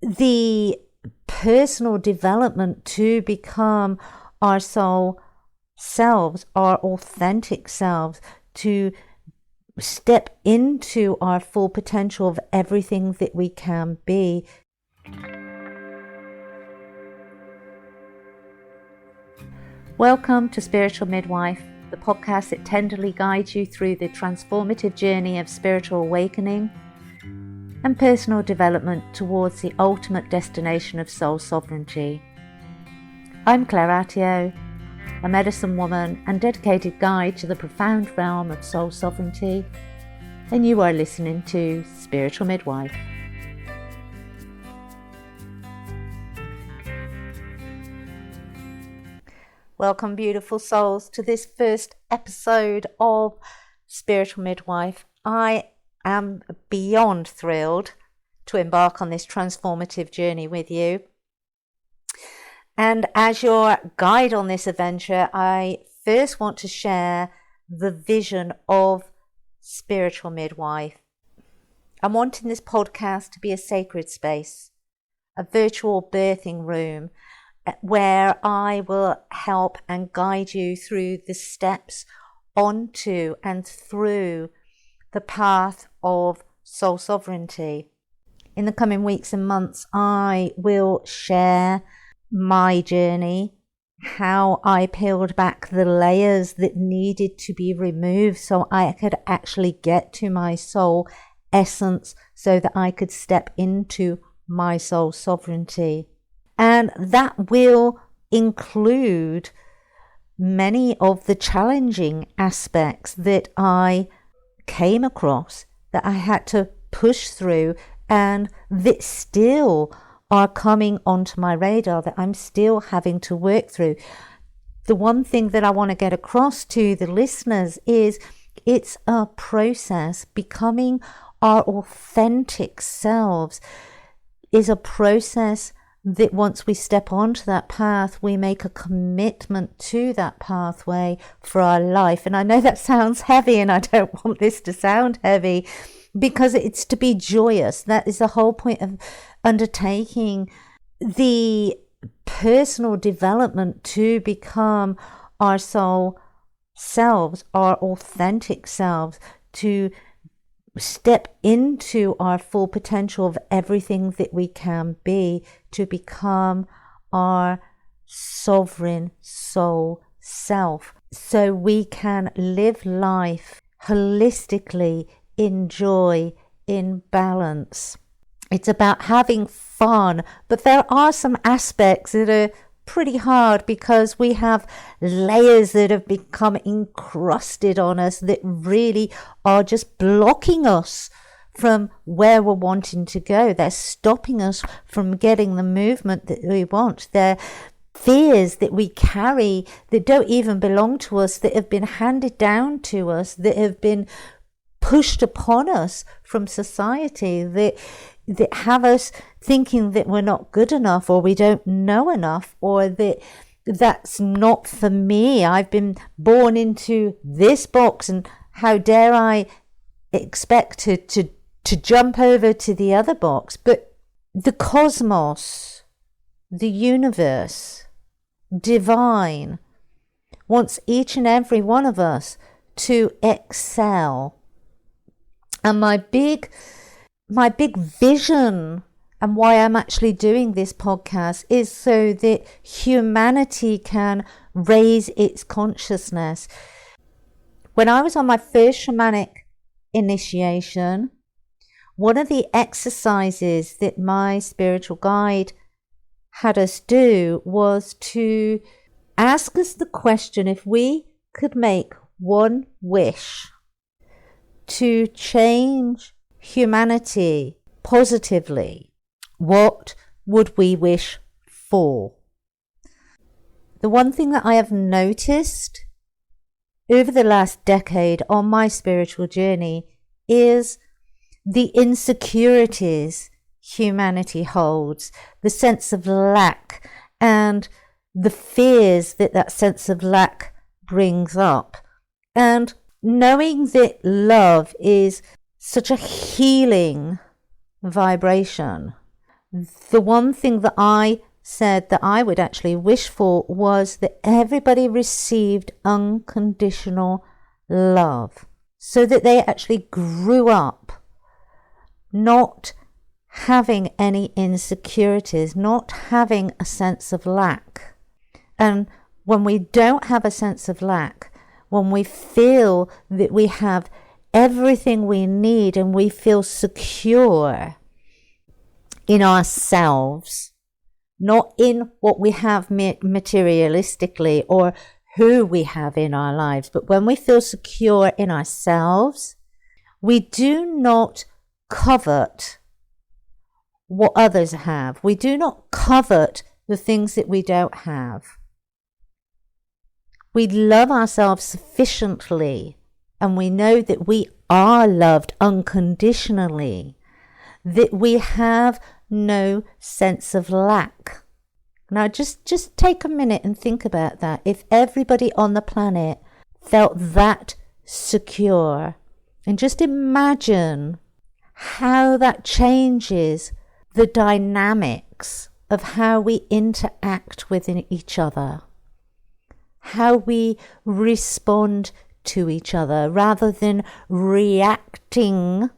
the personal development to become our soul selves, our authentic selves, to step into our full potential of everything that we can be. Welcome to Spiritual Midwife, the podcast that tenderly guides you through the transformative journey of spiritual awakening and personal development towards the ultimate destination of soul sovereignty. I'm Claire Atyeo, a medicine woman and dedicated guide to the profound realm of soul sovereignty, and you are listening to Spiritual Midwife. Welcome, beautiful souls, to this first episode of Spiritual Midwife. I am beyond thrilled to embark on this transformative journey with you. And as your guide on this adventure, I first want to share the vision of Spiritual Midwife. I'm wanting this podcast to be a sacred space, a virtual birthing room, where I will help and guide you through the steps onto and through the path of soul sovereignty. In the coming weeks and months, I will share my journey, how I peeled back the layers that needed to be removed so I could actually get to my soul essence, so that I could step into my soul sovereignty. And that will include many of the challenging aspects that I came across, that I had to push through, and that still are coming onto my radar, that I'm still having to work through. The one thing that I want to get across to the listeners is it's a process. Becoming our authentic selves is a process that once we step onto that path, we make a commitment to that pathway for our life. And I know that sounds heavy, and I don't want this to sound heavy, because it's to be joyous. That is the whole point of undertaking the personal development to become our soul selves, our authentic selves, to step into our full potential of everything that we can be, to become our sovereign soul self, so we can live life holistically, in joy, in balance. It's about having fun, but there are some aspects that are pretty hard, because we have layers that have become encrusted on us that really are just blocking us from where we're wanting to go. They're stopping us from getting the movement that we want. They're fears that we carry that don't even belong to us, that have been handed down to us, that have been pushed upon us from society, that have us thinking that we're not good enough, or we don't know enough, or that's not for me. I've been born into this box, and how dare I expect to jump over to the other box? But the cosmos, the universe, divine, wants each and every one of us to excel. And my big vision, and why I'm actually doing this podcast, is so that humanity can raise its consciousness. When I was on my first shamanic initiation, one of the exercises that my spiritual guide had us do was to ask us the question, if we could make one wish to change humanity positively, what would we wish for? The one thing that I have noticed over the last decade on my spiritual journey is the insecurities humanity holds, the sense of lack, and the fears that sense of lack brings up. And knowing that love is such a healing vibration, the one thing that I said that I would actually wish for was that everybody received unconditional love, so that they actually grew up not having any insecurities, not having a sense of lack. And when we don't have a sense of lack, when we feel that we have everything we need and we feel secure in ourselves, not in what we have materialistically or who we have in our lives, but when we feel secure in ourselves, we do not covet what others have. We do not covet the things that we don't have. We love ourselves sufficiently, and we know that we are loved unconditionally, that we have no sense of lack. Now just take a minute and think about that. If everybody on the planet felt that secure, and just imagine how that changes the dynamics of how we interact with each other, how we respond to each other, rather than reacting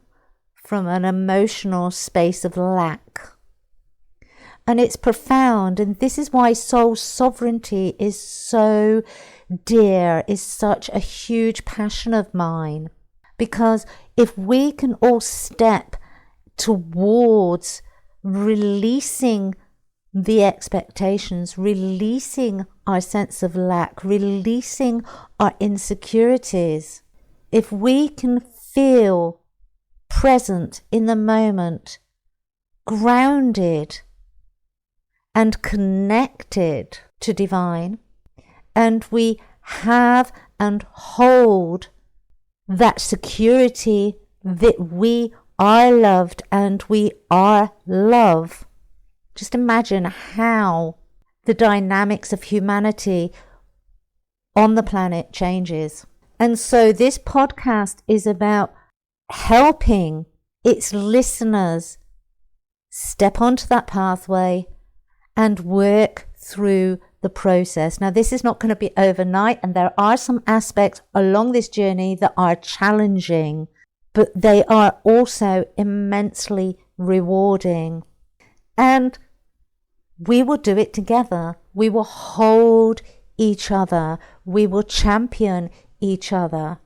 from an emotional space of lack. And it's profound, and this is why soul sovereignty is so dear, is such a huge passion of mine. Because if we can all step towards releasing the expectations, releasing our sense of lack, releasing our insecurities, if we can feel present in the moment, grounded and connected to divine, and we have and hold that security that we are loved and we are love. Just imagine how the dynamics of humanity on the planet changes. And so this podcast is about helping its listeners step onto that pathway and work through the process. Now, this is not going to be overnight, and there are some aspects along this journey that are challenging, but they are also immensely rewarding. And we will do it together. We will hold each other. We will champion each other.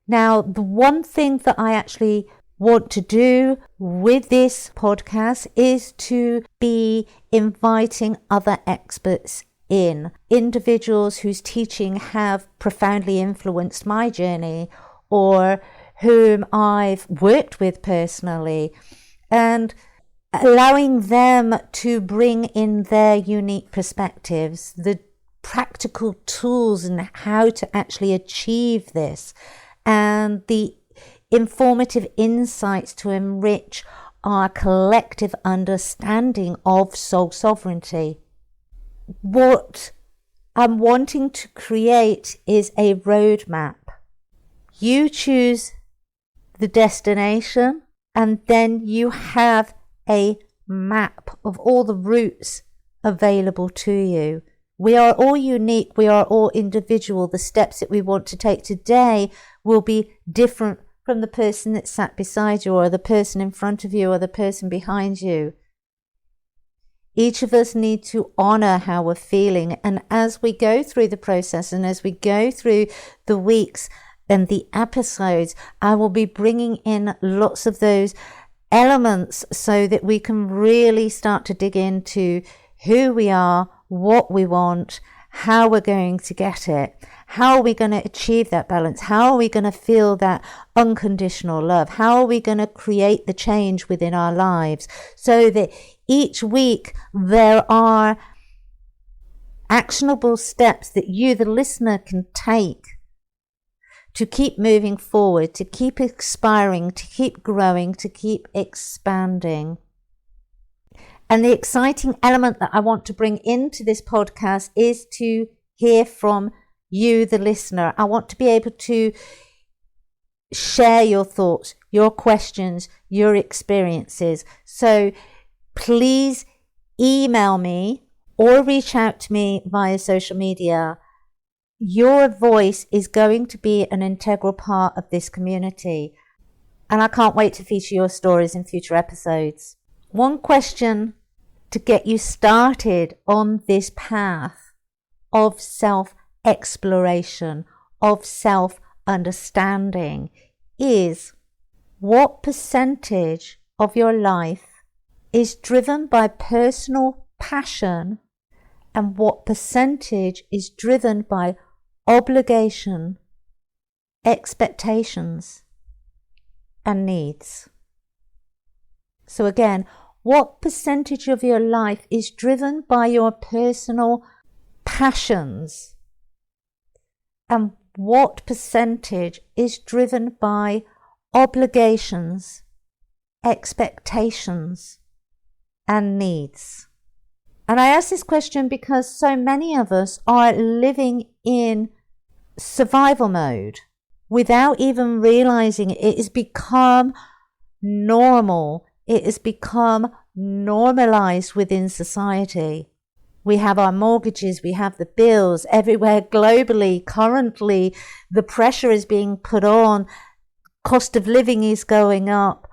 Now, the one thing that I actually want to do with this podcast is to be inviting other experts in, individuals whose teaching have profoundly influenced my journey or whom I've worked with personally, and allowing them to bring in their unique perspectives, the practical tools and how to actually achieve this, and the informative insights to enrich our collective understanding of soul sovereignty. What I'm wanting to create is a roadmap. You choose the destination, and then you have a map of all the routes available to you. We are all unique. We are all individual. The steps that we want to take today will be different from the person that sat beside you, or the person in front of you, or the person behind you. Each of us need to honor how we're feeling. And as we go through the process, and as we go through the weeks and the episodes, I will be bringing in lots of those elements so that we can really start to dig into who we are, what we want, how we're going to get it, how are we going to achieve that balance, how are we going to feel that unconditional love, how are we going to create the change within our lives, so that each week there are actionable steps that you, the listener, can take to keep moving forward, to keep aspiring, to keep growing, to keep expanding. And the exciting element that I want to bring into this podcast is to hear from you, the listener. I want to be able to share your thoughts, your questions, your experiences. So please email me or reach out to me via social media. Your voice is going to be an integral part of this community, and I can't wait to feature your stories in future episodes. One question to get you started on this path of self-exploration, of self-understanding is: what percentage of your life is driven by personal passion, and what percentage is driven by obligation, expectations, and needs? So again, what percentage of your life is driven by your personal passions, and what percentage is driven by obligations, expectations, and needs? And I ask this question because so many of us are living in survival mode without even realizing it. It has become normal. It has become normalized within society. We have our mortgages, we have the bills everywhere globally. Currently, the pressure is being put on. Cost of living is going up.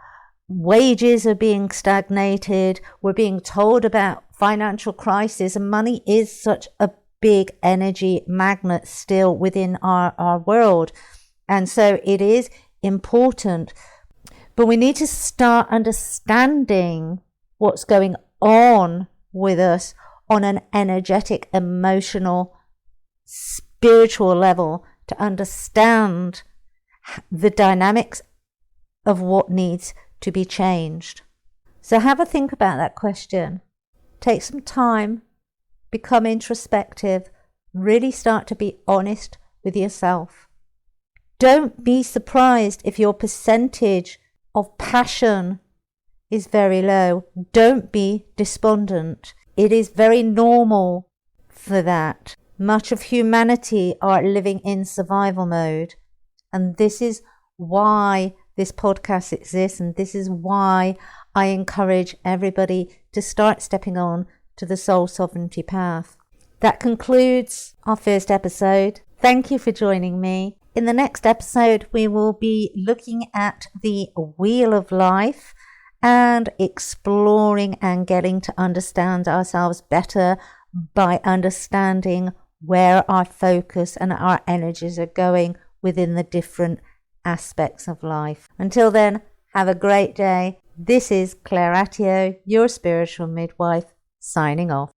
Wages are being stagnated. We're being told about financial crisis, and money is such a big energy magnet still within our world. And so it is important, but we need to start understanding what's going on with us on an energetic, emotional, spiritual level to understand the dynamics of what needs to be changed. So have a think about that question. Take some time, become introspective, really start to be honest with yourself. Don't be surprised if your percentage of passion is very low. Don't be despondent. It is very normal for that. Much of humanity are living in survival mode. And this is why this podcast exists, and this is why I encourage everybody to start stepping on to the soul sovereignty path. That concludes our first episode. Thank you for joining me. In the next episode, we will be looking at the wheel of life and exploring and getting to understand ourselves better by understanding where our focus and our energies are going within the different aspects of life. Until then, have a great day. This is Claire Atyeo, your spiritual midwife, signing off.